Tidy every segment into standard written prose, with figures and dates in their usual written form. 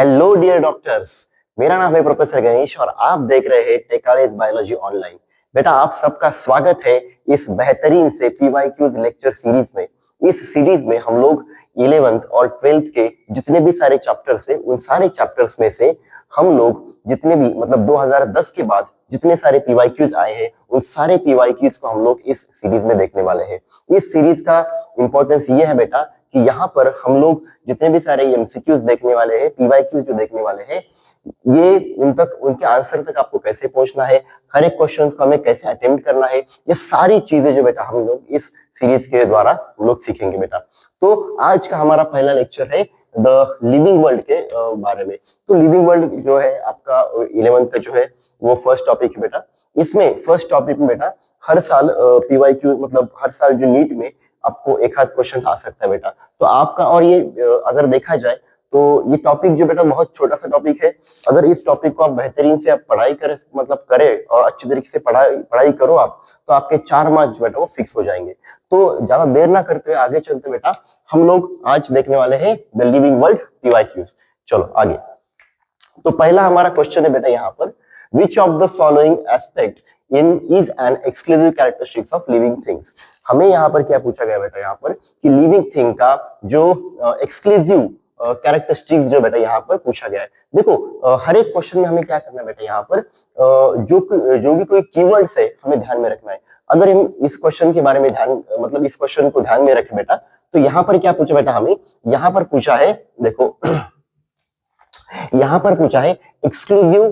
Hello dear doctors, मेरा नाम है प्रोफेसर गणेश और आप देख रहे हैं टेकालेज बायोलॉजी ऑनलाइन। बेटा आप सबका स्वागत है इस बेहतरीन से पीवाईक्यूज लेक्चर सीरीज में। इस सीरीज में हम लोग 11th और 12th के जितने भी सारे चैप्टर्स हैं उन सारे चैप्टर्स में से हम लोग जितने भी मतलब 2010 के बाद जितने सारे पीवाईक्यूज आए हैं उन सारे पीवाईक्यूज को हम लोग इस सीरीज में देखने वाले हैं। इस सीरीज का इंपॉर्टेंस ये है बेटा कि यहाँ पर हम लोग जितने भी सारे एमसीक्यूज देखने वाले हैं, पीवाईक्यूज जो देखने वाले हैं, ये उन तक उनके आंसर तक आपको कैसे पहुंचना है, हर एक क्वेश्चन को हमें कैसे अटेम्प्ट करना है, ये सारी चीजें जो बेटा हम लोग इस सीरीज के द्वारा हम लोग सीखेंगे बेटा। तो आज का हमारा पहला लेक्चर है द लिविंग वर्ल्ड के बारे में। तो लिविंग वर्ल्ड जो है आपका 11th का जो है वो फर्स्ट टॉपिक है बेटा। इसमें फर्स्ट टॉपिक में बेटा हर साल पीवाईक्यू मतलब हर साल जो नीट में आपको एक आध क्वेश्चन आ सकता है बेटा। तो आपका और ये अगर देखा जाए तो ये टॉपिक जो बेटा बहुत छोटा सा टॉपिक है। अगर इस टॉपिक को आप बेहतरीन से आप पढ़ाई करें मतलब करें और अच्छी तरीके से पढ़ाई करो आप, तो आपके 4 मार्क्स बेटा वो फिक्स हो जाएंगे। तो ज्यादा देर ना करते हुए आगे चलते बेटा हम लोग आज देखने वाले हैं द लिविंग वर्ल्ड पीवाईक्यूज। चलो आगे। तो पहला हमारा क्वेश्चन है बेटा यहाँ पर, विच of the following aspect in is an exclusive characteristics of living things. हमें यहाँ पर क्या पूछा गया बेटा यहाँ पर कि लिविंग थिंग का जो एक्सक्लूसिव कैरेक्टरिस्टिक्स जो बेटा यहाँ पर पूछा गया है। देखो हर एक क्वेश्चन में हमें क्या करना है बेटा यहाँ पर जो भी कोई कीवर्ड्स है हमें ध्यान में रखना है। अगर हम इस क्वेश्चन के बारे में मतलब इस क्वेश्चन को ध्यान में रखें बेटा, तो यहाँ पर क्या पूछा बेटा हमें, यहाँ पर पूछा है देखो यहाँ पर पूछा है एक्सक्लूसिव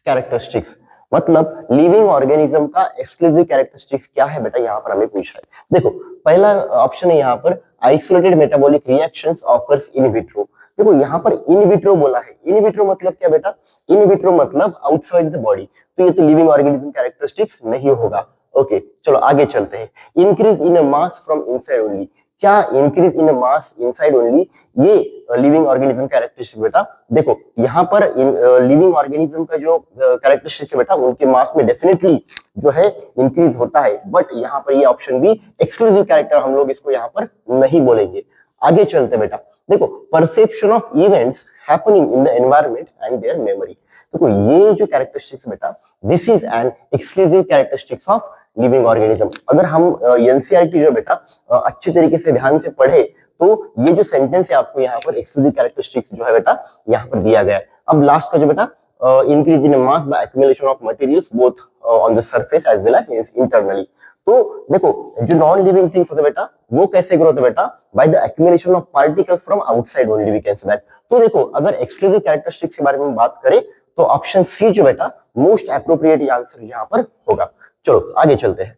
कैरेक्टरिस्टिक्स, मतलब लिविंग ऑर्गेनिज्म का एक्सक्लूसिव कैरेक्टरिस्टिक्स क्या है बेटा यहाँ पर हमें पूछा है। देखो पहला ऑप्शन है यहाँ पर isolated metabolic reactions occurs in vitro. देखो यहाँ पर इन विट्रो बोला है, इन विट्रो मतलब क्या बेटा, इन विट्रो मतलब आउटसाइड द बॉडी, तो ये तो लिविंग ऑर्गेनिज्म कैरेक्टरिस्टिक्स नहीं होगा। ओके चलो आगे चलते हैं। Increase in mass from inside only, क्या increase in mass inside only ये लिविंग ऑर्गेनिज्म कैरेक्टरिस्टिक बेटा। देखो यहाँ पर लिविंग ऑर्गेनिज्म का जो कैरेक्टरिस्टिक है बेटा उनके मास में डेफिनेटली जो है इंक्रीज होता है, बट यहाँ पर ये ऑप्शन भी एक्सक्लूसिव कैरेक्टर हम लोग इसको यहाँ पर नहीं बोलेंगे। आगे चलते बेटा। देखो perception of events happening in the environment and there memory. देखो ये जो कैरेक्टरिस्टिक्स बेटा this is an exclusive characteristics of living organism. अगर हम एनसीईआरटी जो बेटा अच्छी तरीके से ध्यान से पढ़े तो ये जो सेंटेंस है आपको यहाँ पर एक्सक्लूसिव कैरेक्टरिस्टिक्स जो है बेटा यहाँ पर दिया गया है। अब लास्ट का जो बेटा increase in mass by accumulation of materials both on the surface as well as internally. तो देखो जो नॉन लिविंग थिंग्स होते बेटा वो कैसे ग्रो होते बेटा, by the accumulation of particles from outside only we can say that. तो देखो अगर एक्सक्लूसिव कैरेक्टरिस्टिक्स के बारे में बात करें तो ऑप्शन सी जो बेटा मोस्ट एप्रोप्रिएट आंसर यहाँ पर होगा। चलो आगे चलते हैं।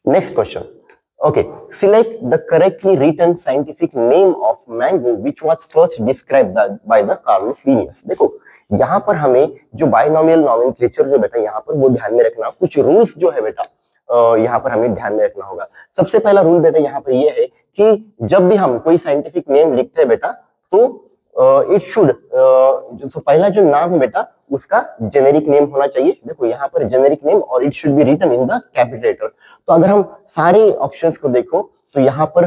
Next question. Okay, select the correctly written scientific name of mango which was first described by the Carlos Linnaeus. देखो यहाँ पर हमें जो बायनोमियल नोमेनक्लेचर जो बेटा यहाँ पर वो ध्यान में रखना, कुछ रूल्स जो है बेटा यहाँ पर हमें ध्यान में रखना होगा। सबसे पहला रूल बेटा यहाँ पर ये है कि जब भी हम कोई साइंटिफिक नेम लिखते हैं बेटा तो इट शुड जो पहला जो नाम है बेटा उसका जेनेरिक नेम होना चाहिए। देखो यहाँ पर जेनेरिक नेम और it should be written in the capital letter. तो अगर हम सारे ऑप्शंस को देखो तो यहाँ पर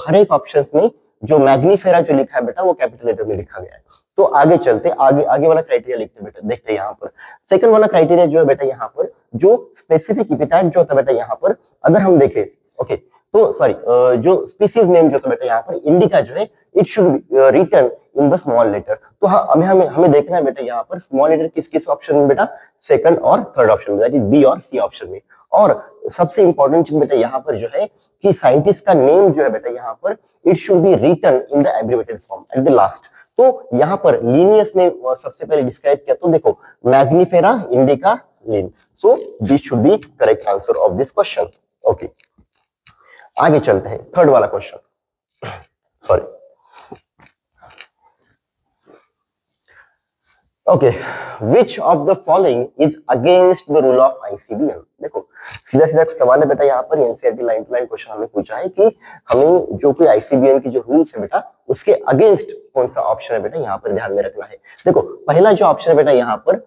हर एक ऑप्शंस में जो मैग्नीफेरा जो लिखा है बेटा वो कैपिटल लेटर में लिखा गया है। तो आगे चलते आगे वाला क्राइटेरिया लिखते बेटा, देखते हैं यहाँ पर सेकंड वाला क्राइटेरिया जो है बेटा यहाँ पर जो स्पेसिफिक एपिथेट जो होता है बेटा यहाँ पर अगर हम देखें ओके तो सॉरी जो स्पीसीज नेम जो होता है बेटा यहाँ पर इंडिका जो है it should written in the small letter. तो हमें देखना है बेटा यहाँ पर स्मॉल लेटर किस किस ऑप्शन में बेटा, सेकंड और थर्ड ऑप्शन में, दैट इज बी और सी ऑप्शन में। और सबसे इंपॉर्टेंट चीज बेटा यहाँ पर जो है कि साइंटिस्ट का नेम जो है बेटा यहाँ पर it should be written in the abbreviated form at the last. तो यहाँ पर लीनियस ने सबसे पहले डिस्क्राइब किया, तो देखो Mangifera indica Linn, so this should be correct answer of this question. Okay आगे चलते हैं थर्ड वाला question. Sorry okay, which of the following is against the rule of ICBM. देखो सीधा सीधा सवाल है बेटा यहाँ पर NCERT line to line question हमें पूछा है कि हमें जो कोई आईसीबीएम की जो रूल्स है बेटा उसके अगेंस्ट कौन सा ऑप्शन है बेटा यहाँ पर ध्यान में रखना है। देखो पहला जो ऑप्शन है बेटा यहाँ पर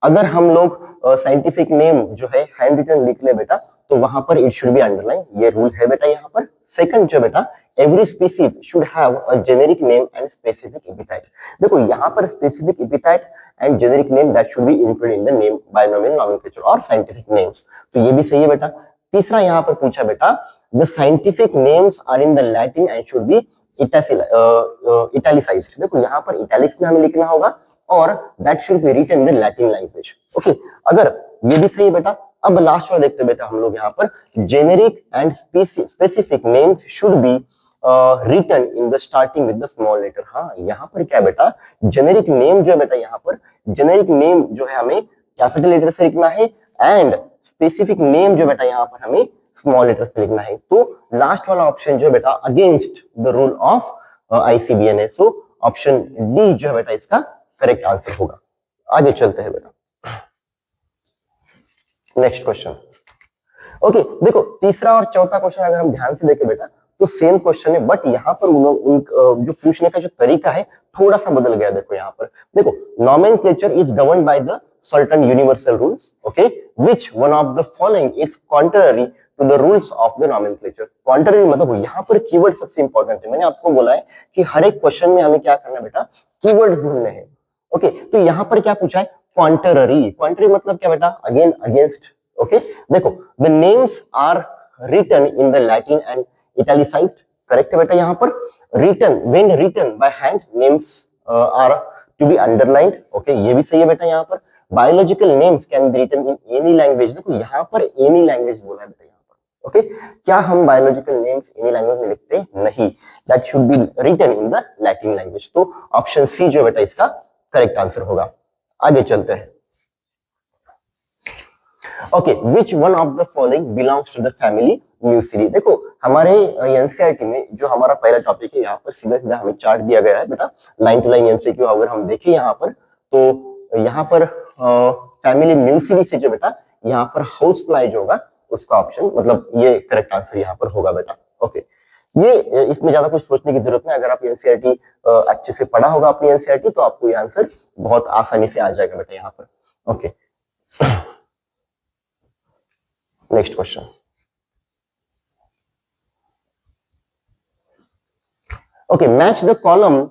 अगर हम लोग साइंटिफिक नेम जो है हैंड रिटन लिख ले बेटा तो वहां पर इट शुड बी अंडरलाइन, ये रूल है बेटा यहाँ पर। सेकंड जो बेटा every species should have a generic name and specific epithet. देखो यहाँ पर specific epithet and generic name that should be included in the name binomial nomenclature और साइंटिफिक नेम्स, तो ये भी सही है बेटा। तीसरा यहाँ पर पूछा बेटा the scientific names are in the Latin and should be italicised. देखो यहाँ पर इटैलिक्स में हमें लिखना होगा और that should be written in the Latin language. Okay, अगर ये भी सही है बेटा। अब लास्ट वाला देखते हैं बेटा हम लोग यहाँ पर generic and specific names should be written in the starting with the small letter. हाँ, यहाँ पर क्या बेटा जेनेरिक नेम जो है बेटा, यहाँ पर जेनेरिक नेम जो है हमें कैपिटल लेटर से लिखना है एंड स्पेसिफिक नेम जो बेटा यहाँ पर हमें स्मॉल लेटर से लिखना है। तो लास्ट वाला ऑप्शन जो है बेटा against the rule of ICBN है, सो ऑप्शन डी जो है बेटा इसका करेक्ट आंसर होगा। आगे चलते हैं बेटा नेक्स्ट क्वेश्चन। ओके, देखो तीसरा और चौथा क्वेश्चन अगर हम ध्यान से देखें बेटा तो सेम क्वेश्चन है, बट यहाँ पर जो पूछने का जो तरीका है थोड़ा सा बदल गया। देखो यहाँ पर देखो nomenclature is governed by the certain universal rules, okay, which one of the following is contrary to the rules of the nomenclature. Contrary मतलब यहाँ पर कीवर्ड सबसे इंपॉर्टेंट है। मैंने आपको बोला है कि हर एक क्वेश्चन में हमें क्या करना है बेटा, कीवर्ड्स ढूंढने हैं। ओके, तो यहाँ पर क्या पूछा है, कॉन्ट्ररी। कॉन्ट्ररी मतलब क्या बेटा, अगेन, अगेंस्ट। ओके, देखो the names are written in the Latin and italicised, correct है बेटा। यहाँ पर written when written by hand names are to be underlined, okay, ये भी सही है बेटा। यहाँ पर biological names can be written in any language. देखो यहाँ पर एनी लैंग्वेज बोला है बेटा यहाँ पर, ओके, क्या हम बायोलॉजिकल नेम्स एनी लैंग्वेज में लिखते नहीं, that should be written in the Latin language. तो ऑप्शन सी जो बेटा इसका करेक्ट आंसर होगा। आगे चलते हैं। Okay, which one of the following belongs to the family Muscidae. देखो हमारे एनसीईआरटी में जो हमारा पहला टॉपिक है यहाँ पर सीधा सीधा हमें चार्ट दिया गया है बेटा, लाइन टू लाइन एमसीक्यू। अगर हम देखें यहाँ पर तो यहाँ पर फैमिली म्यूसिडी से जो बेटा यहाँ पर हाउस फ्लाई जो होगा उसका ऑप्शन मतलब ये करेक्ट आंसर यहाँ पर होगा बेटा। ओके, ये इसमें ज्यादा कुछ सोचने की जरूरत नहीं। अगर आप एनसीईआरटी अच्छे से पढ़ा होगा अपनी एनसीईआरटी तो आपको ये आंसर बहुत आसानी से आ जाएगा बेटा यहाँ पर। Okay, next question. Okay, match the column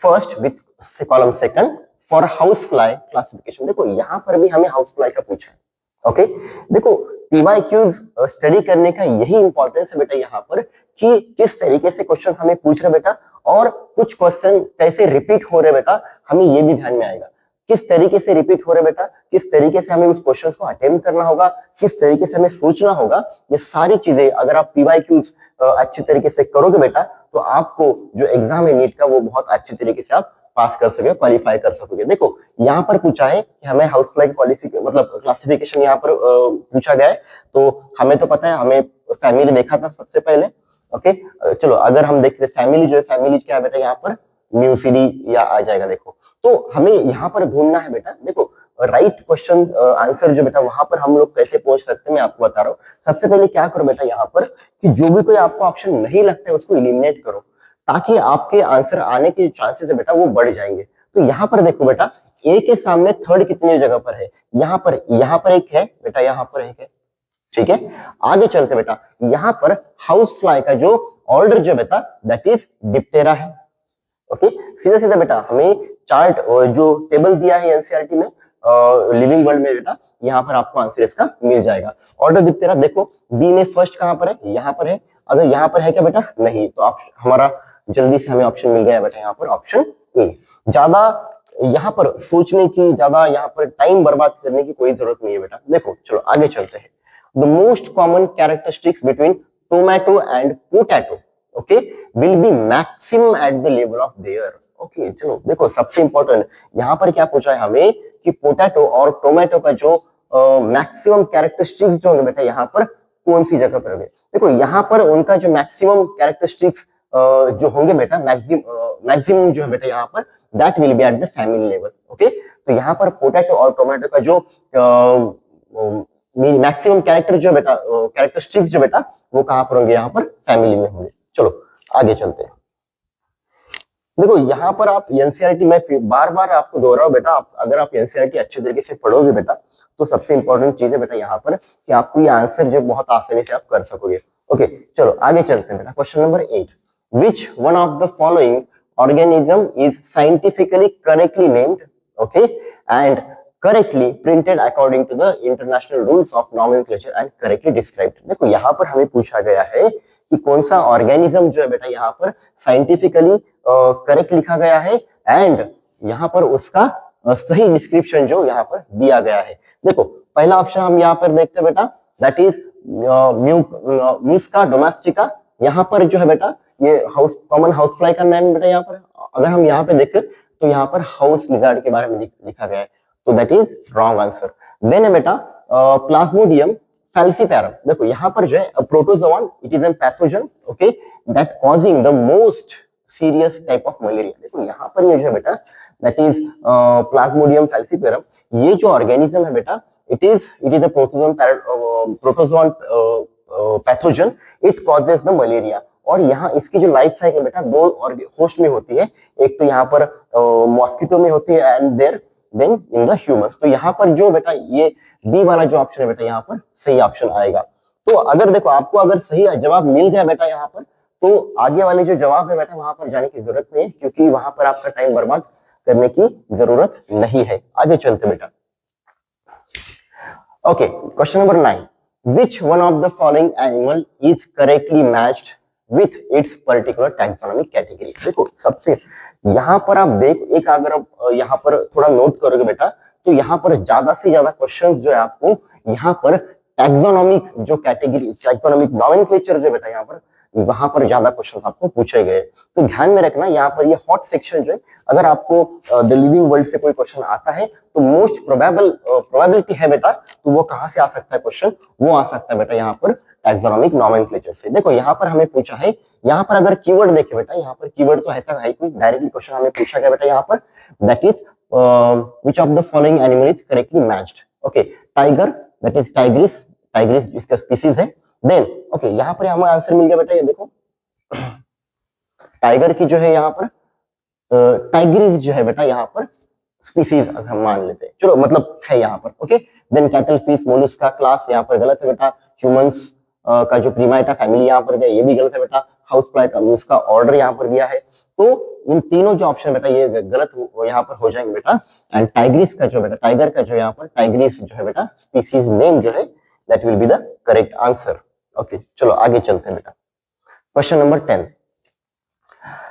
first with column second for house fly classification. देखो यहाँ पर भी हमें हाउस फ्लाई का पूछा है। ओके, देखो पीवाईक्यूज स्टडी करने का यही इंपॉर्टेंस है बेटा यहाँ पर कि किस तरीके से क्वेश्चन हमें पूछ रहे बेटा और कुछ क्वेश्चन कैसे रिपीट हो रहे बेटा, हमें ये भी ध्यान में आएगा। किस तरीके से रिपीट हो रहे बेटा, किस तरीके से हमें उस क्वेश्चन को अटेम्प्ट करना होगा, किस तरीके से हमें सोचना होगा, ये सारी चीजें अगर आप पीवाईक्यूज अच्छी तरीके से करोगे बेटा तो आपको जो एग्जाम है नीट का वो बहुत अच्छी तरीके से आप पास कर सके, क्वालिफाई कर सकोगे। देखो यहाँ पर पूछा है कि हमें हाउस फ्लाई क्वालिफिकेशन मतलब क्लासिफिकेशन यहाँ पर पूछा गया है, तो हमें तो पता है, हमें फैमिली देखा था सबसे पहले। ओके, चलो अगर हम देखते फैमिली जो है, फैमिली क्या है बेटा यहाँ पर म्यूसिडी या आ जाएगा। देखो तो हमें यहाँ पर ढूंढना है बेटा, देखो राइट क्वेश्चन आंसर जो बेटा वहां पर हम लोग कैसे पहुंच सकते हैं मैं आपको बता रहा हूँ। सबसे पहले क्या करो बेटा यहाँ पर कि जो भी कोई आपको ऑप्शन नहीं लगता है उसको इलिमिनेट करो ताकि आपके आंसर आने के चांसेस है बेटा वो बढ़ जाएंगे। तो यहाँ पर देखो बेटा ए के सामने थर्ड कितनी जगह पर है, यहाँ पर एक है बेटा, यहाँ पर एक है, ठीक है। आगे चलते बेटा, यहाँ पर हाउस फ्लाई का जो ऑर्डर जो बेटा दैट इज डिप्टेरा है। ओके, सीधा सीधा बेटा हमें चार्ट जो टेबल दिया है एनसीईआरटी में लिविंग वर्ल्ड में बेटा यहाँ पर आपको आंसर इसका मिल जाएगा। ऑर्डर डिप्टेरा देखो बी में फर्स्ट कहां पर है, यहाँ पर है। अगर यहाँ पर है क्या बेटा, नहीं, तो आप हमारा जल्दी से हमें ऑप्शन मिल गया बेटा यहाँ पर ऑप्शन ए। ज्यादा यहाँ पर सोचने की, ज्यादा यहाँ पर टाइम बर्बाद करने की कोई जरूरत नहीं है बेटा। देखो चलो आगे चलते हैं। The most common characteristics between tomato and potato okay will be maximum at the level of their. Okay, चलो देखो सबसे इंपॉर्टेंट यहाँ पर क्या पूछा है हमें कि पोटैटो और टोमेटो का जो मैक्सिमम कैरेक्टरिस्टिक्स जो है बेटा यहाँ पर कौन सी जगह पर होंगे। देखो यहाँ पर उनका जो मैक्सिमम कैरेक्टरिस्टिक्स जो होंगे बेटा, मैक्सिमम जो है बेटा यहाँ पर that will be at the family level. Okay, तो यहाँ पर पोटैटो और टोमेटो का जो मैक्सिमम कैरेक्टर जो बेटा कैरेक्टरिस्टिक्स जो बेटा वो कहां पर होंगे, यहाँ पर फैमिली में होंगे। चलो आगे चलते हैं। देखो यहाँ पर आप एनसीईआरटी में बार बार आपको दोहराओ बेटा, अगर आप एनसीईआरटी अच्छे तरीके से पढ़ोगे बेटा तो सबसे इंपॉर्टेंट चीज है बेटा यहाँ पर कि आपको ये आंसर जो बहुत आसानी से आप कर सकोगे। ओके चलो आगे चलते हैं बेटा। Question number 8, which one of the following organism is scientifically correctly named, okay, and correctly printed according to the international rules of nomenclature and correctly described। देखो यहाँ पर हमें पूछा गया है कि कौन सा ऑर्गेनिज्म जो है बेटा यहाँ पर साइंटिफिकली करेक्ट लिखा गया है एंड यहाँ पर उसका सही डिस्क्रिप्शन जो यहाँ पर दिया गया है। देखो पहला ऑप्शन हम यहाँ पर देखते हैं बेटा, दैट इज म्यूस्का डोमेस्टिका। यहाँ पर जो है बेटा ये हाउस कॉमन हाउस फ्लाई का नाम बेटा यहाँ पर अगर हम यहाँ पे देखें तो यहाँ पर हाउस लिजार्ड के बारे में लिखा गया है, तो that is wrong answer. Then है बेटा प्लाज्मोडियम फैल्सीपैरम। देखो यहाँ पर जो है protozoan, it is an pathogen, okay, that causing the most serious type of malaria. देखो यहाँ पर ये जो है बेटा दैट इज प्लाज्मोडियम फैल्सीपैरम। ये जो ऑर्गेनिज्म है बेटा it is a protozoan pathogen, it causes the malaria. और यहाँ इसकी जो लाइफ साइकिल बेटा दो और होस्ट में होती है, एक तो यहाँ पर मॉस्किटो में होती है and then in the humans. तो यहाँ पर जो बेटा ये बी वाला जो ऑप्शन है बेटा यहाँ पर सही ऑप्शन आएगा। तो अगर देखो आपको अगर सही जवाब मिल गया बेटा यहाँ पर, तो आगे वाले जो जवाब है बेटा वहां पर जाने की जरूरत नहीं है, क्योंकि वहां पर आपका टाइम बर्बाद करने की जरूरत नहीं है। आगे चलते बेटा। Okay question number 9, which one of the following animal is correctly matched with its particular taxonomic category. देखो सबसे यहाँ पर आप देख एक अगर आप यहाँ पर थोड़ा नोट करोगे बेटा, तो यहाँ पर ज्यादा से ज्यादा क्वेश्चंस जो है आपको यहाँ पर टैक्सोनॉमिक जो कैटेगरी टैक्सोनॉमिक नॉमेनक्लेचर जो बेटा यहाँ पर वहां पर ज्यादा क्वेश्चन आपको पूछे गए। तो ध्यान में रखना यहाँ पर ये हॉट सेक्शन जो है, अगर आपको द लिविंग वर्ल्ड से कोई क्वेश्चन आता है तो मोस्ट प्रोबेबिलिटी है बेटा, तो वो कहाँ से आ सकता है क्वेश्चन, वो आ सकता है बेटा यहाँ पर टैक्सोनॉमिक नॉमेनक्लेचर से। देखो यहाँ पर हमें पूछा है, यहाँ पर अगर कीवर्ड देखे बेटा, यहाँ पर कीवर्ड तो ऐसा है कोई डायरेक्टली क्वेश्चन हमें पूछा गया बेटा यहाँ पर, that is which of the following animal is correctly matched. Okay tiger, that is Tigris, Tigris इसका स्पीसीज है। देन ओके यहाँ पर हमें आंसर मिल गया बेटा, ये देखो टाइगर की जो है यहाँ पर टाइग्रिस जो है बेटा यहाँ पर स्पीसीज अगर हम मान लेते हैं, चलो मतलब है यहाँ पर। Okay then cuttlefish mollusca class यहाँ पर गलत है बेटा। ह्यूमंस का जो प्रीमाइटा फैमिली यहाँ पर दिया ये भी गलत है बेटा। हाउस फ्लाई का उसका ऑर्डर यहाँ पर दिया है, तो इन तीनों जो ऑप्शन बेटा ये गलत यहाँ पर हो जाएंगे बेटा। एंड टाइग्रिस का जो बेटा टाइगर का जो यहाँ पर टाइग्रिस जो है बेटा स्पीसीज नेम जो है that will be the correct answer. Okay चलो आगे चलते हैं बेटा। Question number 10,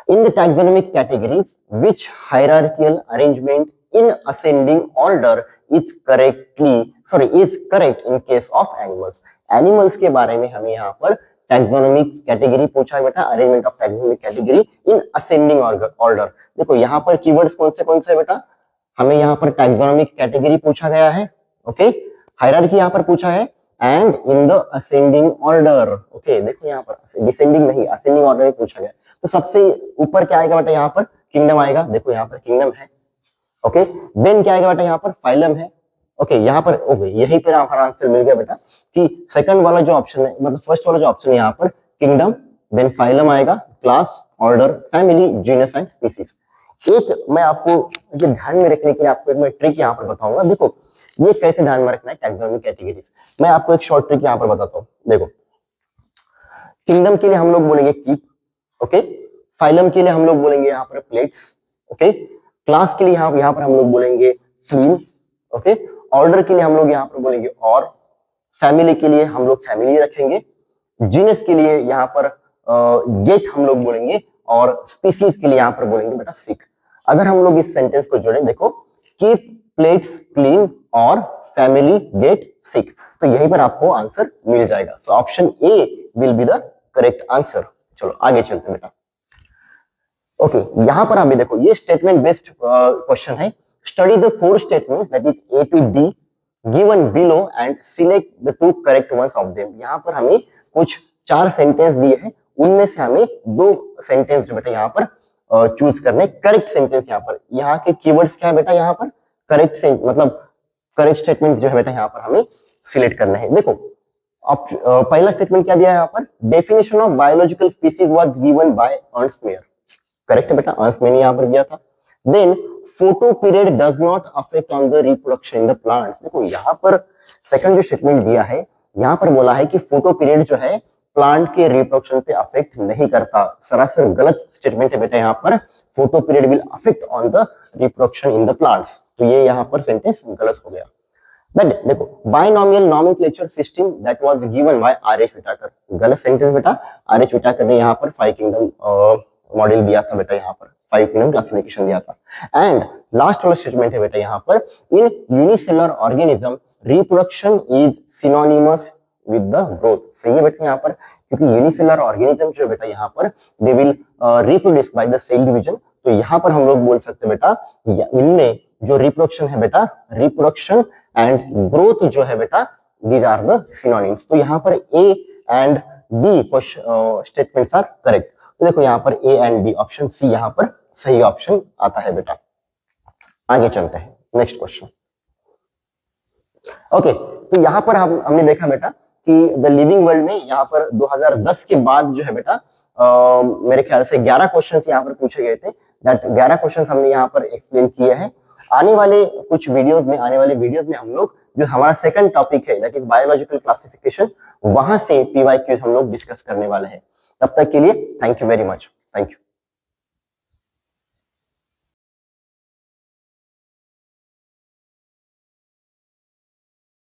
in the taxonomic categories which hierarchical arrangement in ascending order is correct in case of animals। Animals के बारे में हमें यहाँ पर टैक्सोनॉमिक कैटेगरी पूछा है बेटा, arrangement of taxonomic category in ascending order. देखो यहाँ पर कीवर्ड्स कौन से है बेटा, हमें यहाँ पर टैक्सोनॉमिक कैटेगरी पूछा गया है, ओके हायरार्की यहाँ पर पूछा है and in the ascending order. Okay देखो यहाँ पर डिसेंडिंग नहीं असेंडिंग ऑर्डर में पूछा गया, तो सबसे ऊपर क्या आएगा बेटा यहाँ पर किंगडम आएगा। देखो यहाँ पर किंगडम है, ओके देन क्या आएगा बेटा यहाँ पर फाइलम है। ओके यहाँ पर ओके यही पर हमारा आंसर मिल गया बेटा कि सेकंड वाला जो ऑप्शन है मतलब फर्स्ट वाला जो ऑप्शन है यहाँ पर किंगडम, देन फाइलम आएगा, class, order, family, genus and species. एक मैं आपको ये ध्यान में रखने के लिए आपको एक मैं ट्रिक यहाँ पर बताऊंगा। देखो ये कैसे ध्यान में रखना है टैक्सोनॉमिक कैटेगरीज, मैं आपको एक शॉर्ट ट्रिक यहाँ पर बताता हूँ। देखो किंगडम के लिए हम लोग बोलेंगे कीप, ओके फाइलम के लिए हम लोग बोलेंगे यहाँ पर प्लेट्स, ओके क्लास के लिए यहाँ पर हम लोग बोलेंगे क्लीन, ओके ऑर्डर के लिए हम लोग यहाँ पर बोलेंगे और, फैमिली के लिए हम लोग फैमिली रखेंगे, जीनस के लिए यहाँ पर गेट हम लोग बोलेंगे और स्पीसीज के लिए यहाँ पर बोलेंगे बेटा सिक। अगर हम लोग इस सेंटेंस को जोड़ें, देखो कीप प्लेट्स क्लीन और फैमिली गेट सिक, तो यहीं पर आपको आंसर मिल जाएगा। So option A will be the correct answer. चलो आगे चलते हैं बेटा। ओके यहाँ पर हमें देखो ये स्टेटमेंट बेस्ड क्वेश्चन है। Study the 4 statements that is A to D given below and select the 2 correct ones of them। यहाँ पर हमें कुछ 4 सेंटेंस दिए हैं, उनमें से हमें 2 सेंटेंस जो बेटा यहाँ पर चूज करने, करेक्ट सेंटेंस यहाँ पर। यहाँ के कीवर्ड्स क्या है बेटा, यहाँ पर करेक्ट मतलब करेक्ट स्टेटमेंट जो है बेटा यहाँ पर हमें सिलेक्ट करना है। देखो अब पहला स्टेटमेंट क्या दिया है यहाँ पर, definition of biological species was given by Ernst Mayr, correct है बेटा, अर्नस्ट मेयर ने यहाँ पर दिया था। Then photoperiod does not affect on the reproduction in the plants. देखो यहाँ पर सेकंड जो स्टेटमेंट दिया है, यहाँ पर बोला है कि फोटो पीरियड जो है प्लांट के रिप्रोडक्शन पे अफेक्ट नहीं करता। सरासर गलत स्टेटमेंट है बेटा यहाँ पर, photo period will affect on the reproduction in the plants, तो ये यहाँ पर सेंटेंस गलत हो गया। बट देखो binomial nomenclature system that was given by R H. Whittaker, गलत सेंटेंस बेटा। आर.एच. विटाकर ने यहाँ पर 5 किंगडम मॉडल दिया था बेटा, यहाँ पर 5 किंगडम क्लासिफिकेशन दिया था। एंड लास्ट वाला स्टेटमेंट है बेटा यहाँ पर, इन unicellular organism reproduction is synonymous with the growth. सही है बेटा यहाँ पर, क्योंकि यूनिसेलुलर ऑर्गेनिज्म जो है बेटा यहाँ पर they will reproduce by the cell division, तो यहाँ पर हम लोग बोल सकते हैं बेटा इनमें जो रिप्रोडक्शन है बेटा, रिप्रोडक्शन एंड ग्रोथ जो है बेटा, दीज आर द सिनोनिम्स। तो यहाँ पर A and B statements are correct. तो देखो यहाँ पर A and B, option C यहाँ पर सही ऑप्शन आता है बेटा। आगे चलते हैं नेक्स्ट क्वेश्चन। ओके, तो यहाँ पर हमने देखा बेटा कि द लिविंग वर्ल्ड में यहाँ पर 2010 के बाद जो है बेटा मेरे ख्याल से 11 क्वेश्चंस यहाँ पर पूछे गए थे। दैट 11 क्वेश्चंस हमने यहाँ पर एक्सप्लेन किए हैं। आने वाले वीडियोस में हम लोग जो हमारा सेकंड टॉपिक है दैट इज बायोलॉजिकल क्लासिफिकेशन, वहां से पीवाईक्यूज हम लोग डिस्कस करने वाले हैं। तब तक के लिए thank you very much, thank you.